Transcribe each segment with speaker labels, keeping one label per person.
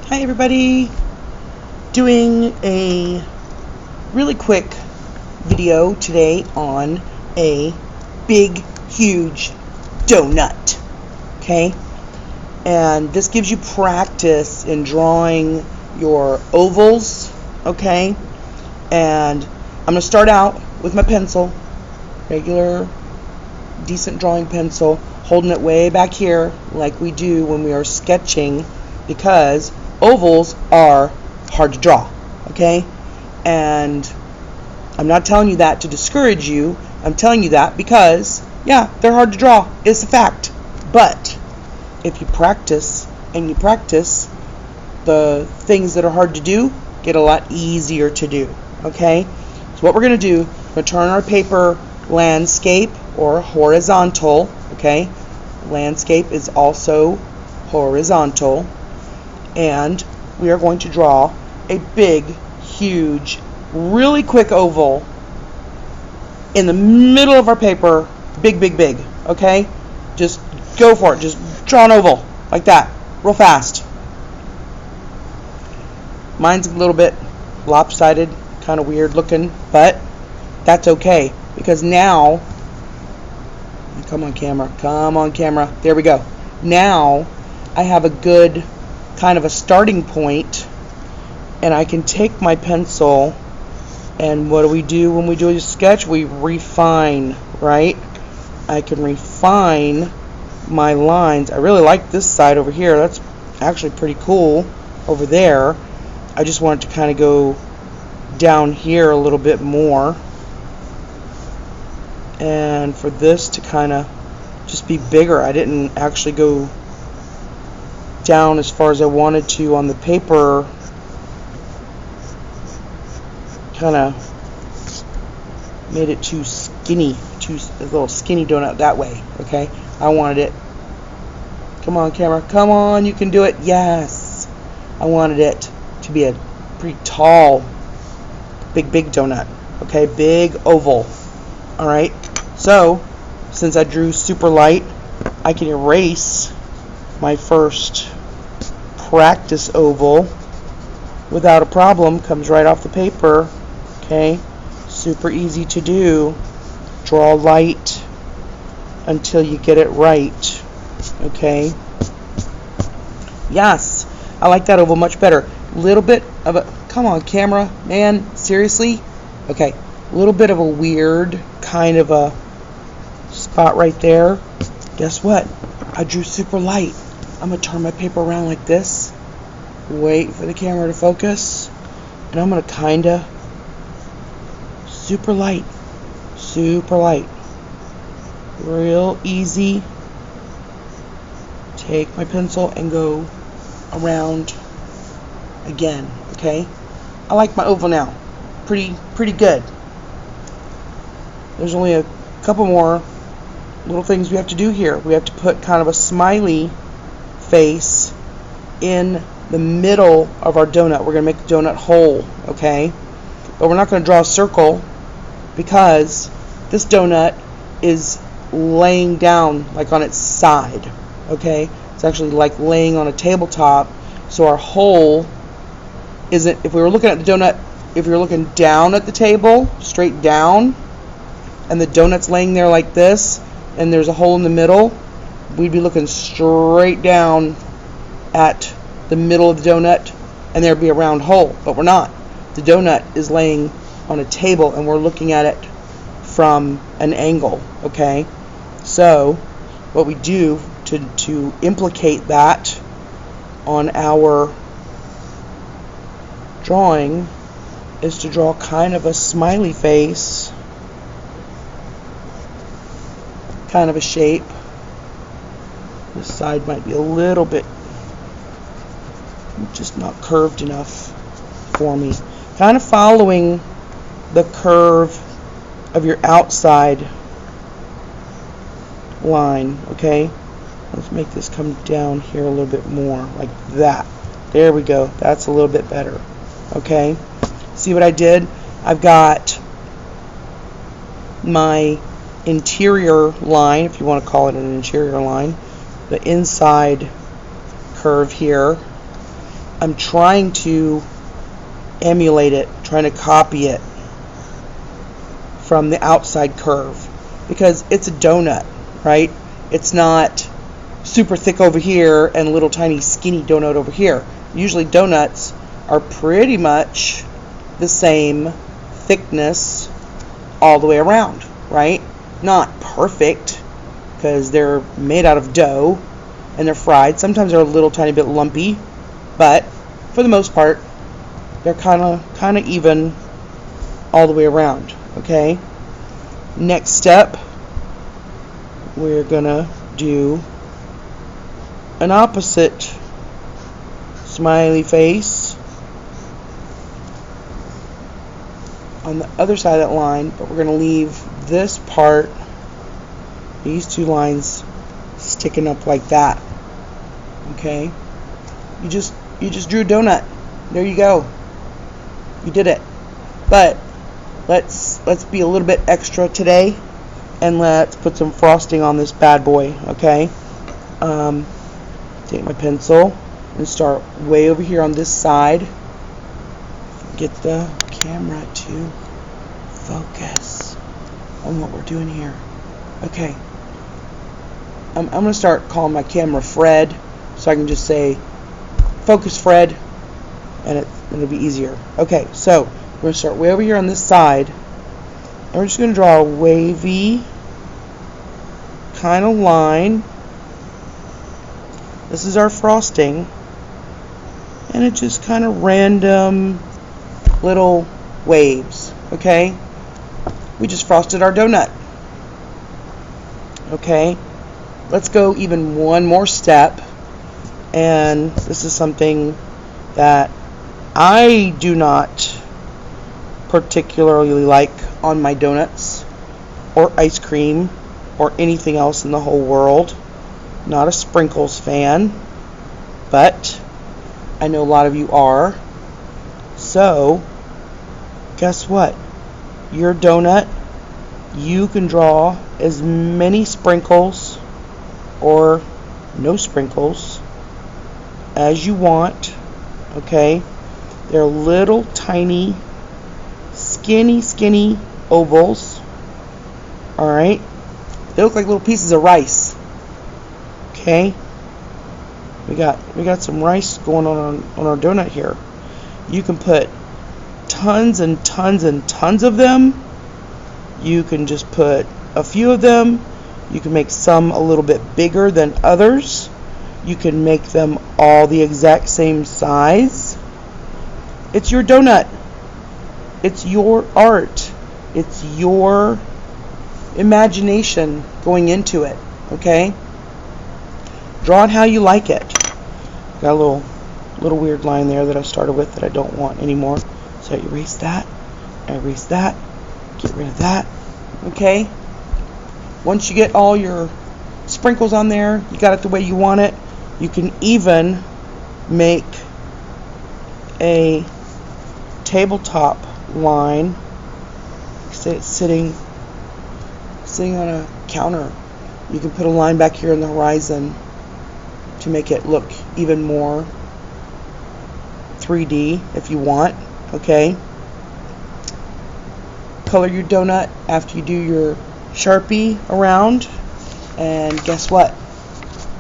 Speaker 1: Hi everybody, doing a really quick video today on a big huge donut, okay? And this gives you practice in drawing your ovals, okay? And I'm going to start out with my pencil, regular decent drawing pencil, holding it way back here like we do when we are sketching, because ovals are hard to draw, okay? And I'm not telling you that to discourage you. I'm telling you that because, yeah, they're hard to draw. It's a fact. But if you practice and you practice, the things that are hard to do get a lot easier to do, okay? So what we're going to do, we're going to turn our paper landscape or horizontal, okay? Landscape is also horizontal. And we are going to draw a big, huge, really quick oval in the middle of our paper. Big, big, big, okay? Just go for it. Just draw an oval like that, real fast. Mine's a little bit lopsided, kind of weird looking, but that's okay, because now, come on camera, there we go. Now I have a good kind of a starting point, and I can take my pencil, and what do we do when we do a sketch? We refine, right? I can refine my lines. I really like this side over here. That's actually pretty cool over there. I just want it to kind of go down here a little bit more, and for this to kind of just be bigger. I didn't actually go down as far as I wanted to on the paper. Kind of made it too skinny, a little skinny donut that way, okay? I wanted it, come on camera, come on, you can do it, yes. I wanted it to be a pretty tall, big donut, okay? Big oval. Alright, so since I drew super light, I can erase my first practice oval without a problem. Comes right off the paper, okay? Super easy to do. Draw light until you get it right, okay? Yes, I like that oval much better. Little bit of a, come on camera, man, seriously? Okay, a little bit of a weird kind of a spot right there. Guess what? I drew super light. I'm going to turn my paper around like this, wait for the camera to focus, and I'm going to kind of super light, real easy. Take my pencil and go around again, okay? I like my oval now. Pretty good. There's only a couple more little things we have to do here. We have to put kind of a smiley face in the middle of our donut. We're going to make the donut whole, okay? But we're not going to draw a circle because this donut is laying down like on its side, okay? It's actually like laying on a tabletop, so our hole isn't, if we were looking at the donut, if you're looking down at the table, straight down, and the donut's laying there like this, and there's a hole in the middle, we'd be looking straight down at the middle of the donut, and there'd be a round hole, but we're not. The donut is laying on a table, and we're looking at it from an angle, okay? So what we do to implicate that on our drawing is to draw kind of a smiley face, kind of a shape. This side might be a little bit just not curved enough for me. Kind of following the curve of your outside line, okay? Let's make this come down here a little bit more, like that. There we go. That's a little bit better, okay? See what I did? I've got my interior line, if you want to call it an interior line, the inside curve here, I'm trying to emulate it, trying to copy it from the outside curve, because it's a donut, right? It's not super thick over here and a little tiny skinny donut over here. Usually donuts are pretty much the same thickness all the way around, right? Not perfect, because they're made out of dough and they're fried. Sometimes they're a little tiny bit lumpy, but for the most part they're kind of even all the way around. Okay, next step, we're gonna do an opposite smiley face on the other side of that line, but we're gonna leave this part, these two lines, sticking up like that. Okay, you just drew a donut. There you go, you did it. But let's be a little bit extra today, and let's put some frosting on this bad boy. Okay, take my pencil and start way over here on this side. Get the camera to focus on what we're doing here. Okay, I'm gonna start calling my camera Fred, so I can just say focus Fred, and it'll be easier. Okay, so we're going to start way over here on this side, and we're just going to draw a wavy kind of line. This is our frosting, and it's just kind of random little waves. Okay, we just frosted our donut. Okay, let's go even one more step, and this is something that I do not particularly like on my donuts or ice cream or anything else in the whole world. Not a sprinkles fan, but I know a lot of you are. So guess what? Your donut, you can draw as many sprinkles or no sprinkles as you want. Okay, they're little tiny skinny ovals. All right, they look like little pieces of rice. Okay, we got some rice going on our donut here. You can put tons and tons and tons of them. You can just put a few of them. You can make some a little bit bigger than others. You can make them all the exact same size. It's your donut. It's your art. It's your imagination going into it. Okay? Draw it how you like it. Got a little weird line there that I started with that I don't want anymore. So I erase that. Get rid of that. Okay? Once you get all your sprinkles on there, you got it the way you want it. You can even make a tabletop line. Say it's sitting on a counter. You can put a line back here in the horizon to make it look even more 3D if you want. Okay. Color your donut after you do your Sharpie around, and guess what?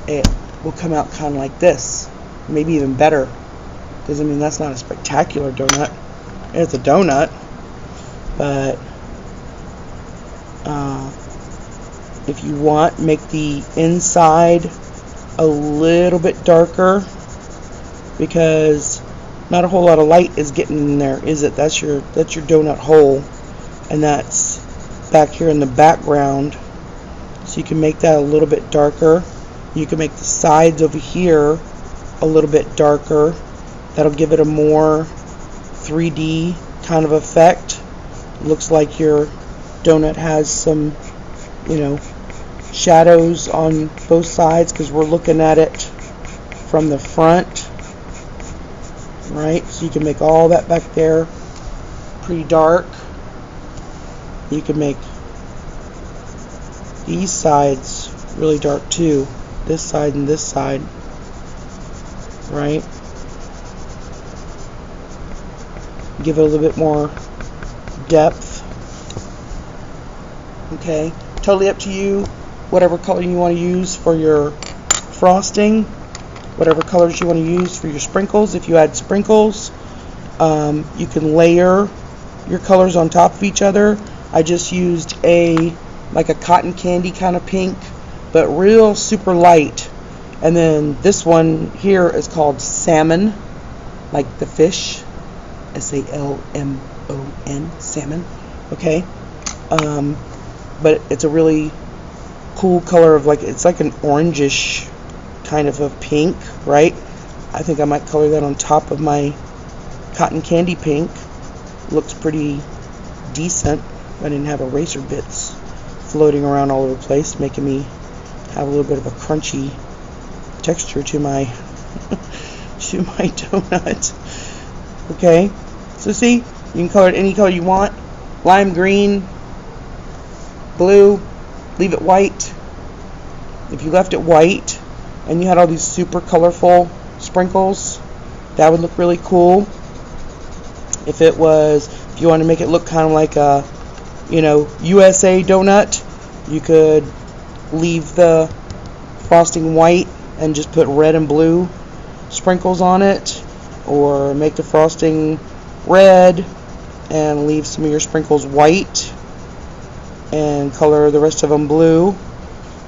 Speaker 1: It will come out kind of like this, maybe even better. Doesn't mean that's not a spectacular donut. It's a donut, but if you want, make the inside a little bit darker, because not a whole lot of light is getting in there, is it? That's your donut hole, and that's back here in the background. So you can make that a little bit darker. You can make the sides over here a little bit darker. That'll give it a more 3D kind of effect. Looks like your donut has some, shadows on both sides, because we're looking at it from the front, right? So you can make all that back there pretty dark. You can make these sides really dark too, this side and this side, right? give it a little bit more depth. Okay, totally up to you, whatever color you want to use for your frosting, whatever colors you want to use for your sprinkles. If you add sprinkles, you can layer your colors on top of each other. I just used like a cotton candy kind of pink, but real super light. And then this one here is called salmon, like the fish, S-A-L-M-O-N, salmon. Okay, but it's a really cool color of it's like an orangish kind of a pink, right? I think I might color that on top of my cotton candy pink. Looks pretty decent. I didn't have eraser bits floating around all over the place, making me have a little bit of a crunchy texture to my to my donut. Okay, so see, you can color it any color you want. Lime green, blue, leave it white. If you left it white and you had all these super colorful sprinkles, that would look really cool. If you want to make it look kind of like a, USA donut, you could leave the frosting white and just put red and blue sprinkles on it, or make the frosting red and leave some of your sprinkles white and color the rest of them blue.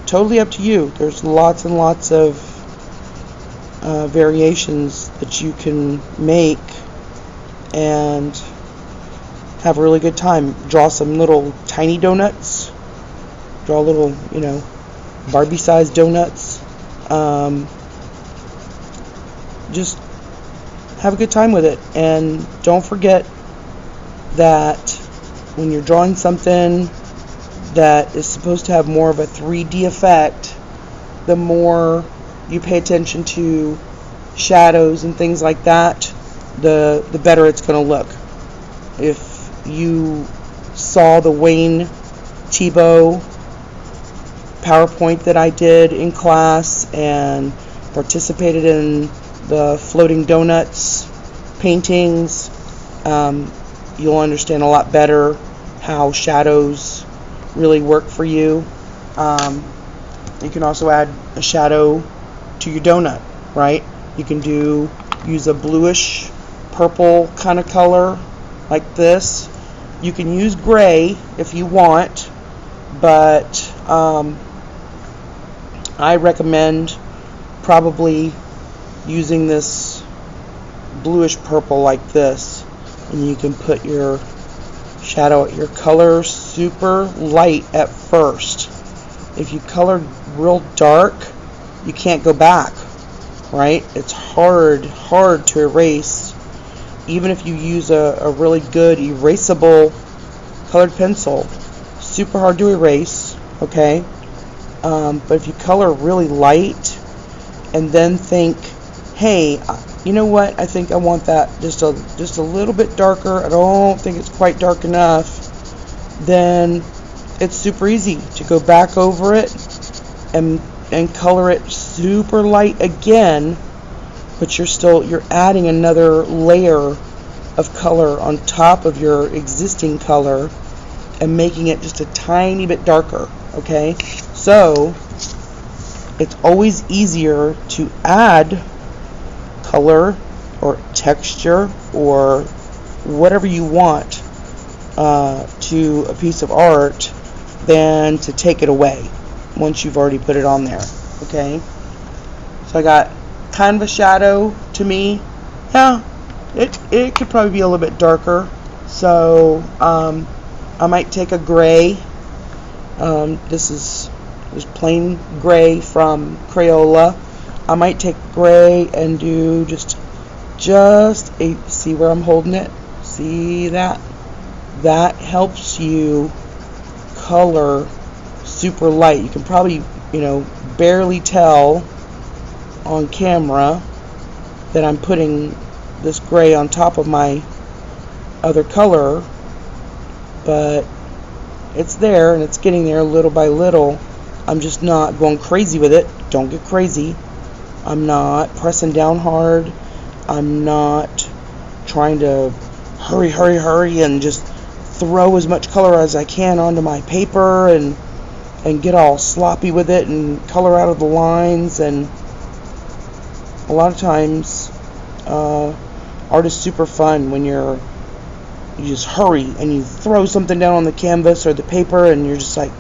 Speaker 1: Totally up to you. There's lots and lots of variations that you can make and have a really good time. Draw some little tiny donuts. Draw little, Barbie-sized donuts. Just have a good time with it. And don't forget that when you're drawing something that is supposed to have more of a 3D effect, the more you pay attention to shadows and things like that, the better it's going to look. If you saw the Wayne Thiebaud PowerPoint that I did in class and participated in the floating donuts paintings, you'll understand a lot better how shadows really work for you. You can also add a shadow to your donut, right? You can use a bluish purple kind of color like this. You can use gray if you want, but I recommend probably using this bluish purple like this, and you can put your your color super light at first. If you color real dark, you can't go back, right? It's hard to erase, even if you use a really good erasable colored pencil. Super hard to erase, okay? But if you color really light and then think, hey, you know what? I think I want that just a little bit darker. I don't think it's quite dark enough. Then it's super easy to go back over it and color it super light again. But you're adding another layer of color on top of your existing color and making it just a tiny bit darker. Okay, so it's always easier to add color or texture or whatever you want to a piece of art than to take it away once you've already put it on there. Okay, so I got kind of a shadow to me. Yeah, it could probably be a little bit darker, so I might take a gray. This is plain gray from Crayola. I might take gray and do just see where I'm holding it? See that? That helps you color super light. You can probably, barely tell on camera that I'm putting this gray on top of my other color, but it's there and it's getting there little by little. I'm just not going crazy with it. Don't get crazy. I'm not pressing down hard. I'm not trying to hurry and just throw as much color as I can onto my paper and get all sloppy with it and color out of the lines. And a lot of times art is super fun when you just hurry and you throw something down on the canvas or the paper and you're just like,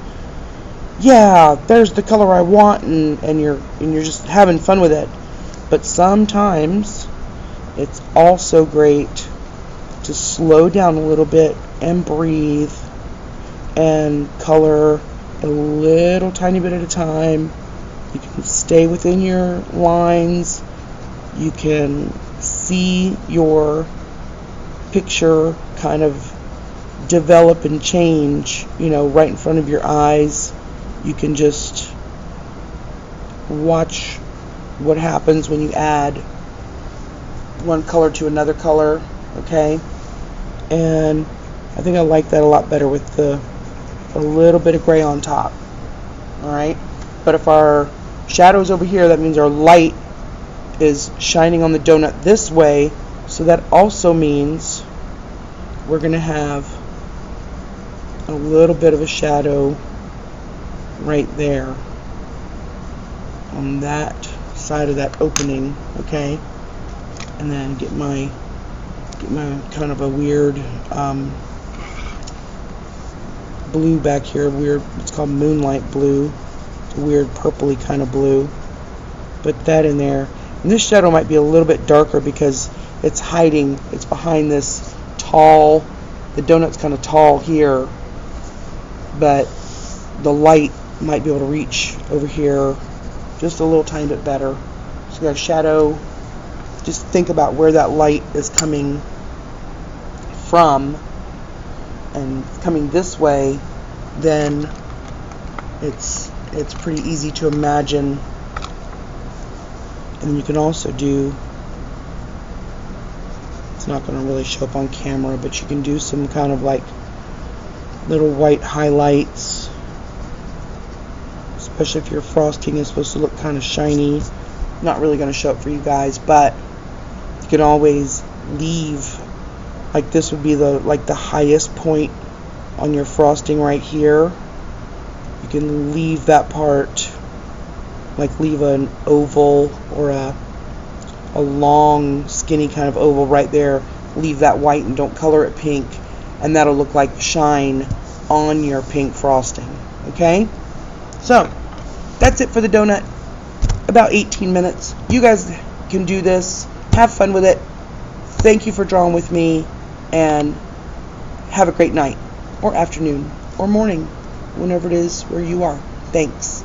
Speaker 1: yeah, there's the color I want, and you're just having fun with it. But sometimes it's also great to slow down a little bit and breathe and color a little tiny bit at a time. You can stay within your lines. You can see your picture kind of develop and change, right in front of your eyes. You can just watch what happens when you add one color to another color, okay? And I think I like that a lot better with a little bit of gray on top, all right? But if our shadow's over here, that means our light is shining on the donut this way, so that also means we're going to have a little bit of a shadow right there on that side of that opening, okay? And then get my kind of a weird blue back here, it's called moonlight blue. It's a weird purpley kind of blue. Put that in there. And this shadow might be a little bit darker because it's behind this tall, the donut's kind of tall here, but the light might be able to reach over here just a little tiny bit better. So you got a shadow. Just think about where that light is coming from, and coming this way, then it's pretty easy to imagine. And you can also do, it's not going to really show up on camera, but you can do some kind of like little white highlights, especially if your frosting is supposed to look kind of shiny. Not really going to show up for you guys, but you can always leave, like this would be the highest point on your frosting right here. You can leave that part, like leave an oval or a long skinny kind of oval right there. Leave that white and don't color it pink, and that'll look like shine on your pink frosting. Okay, so that's it for the donut. About 18 minutes. You guys can do this. Have fun with it. Thank you for drawing with me, and have a great night or afternoon or morning, whenever it is where you are. Thanks.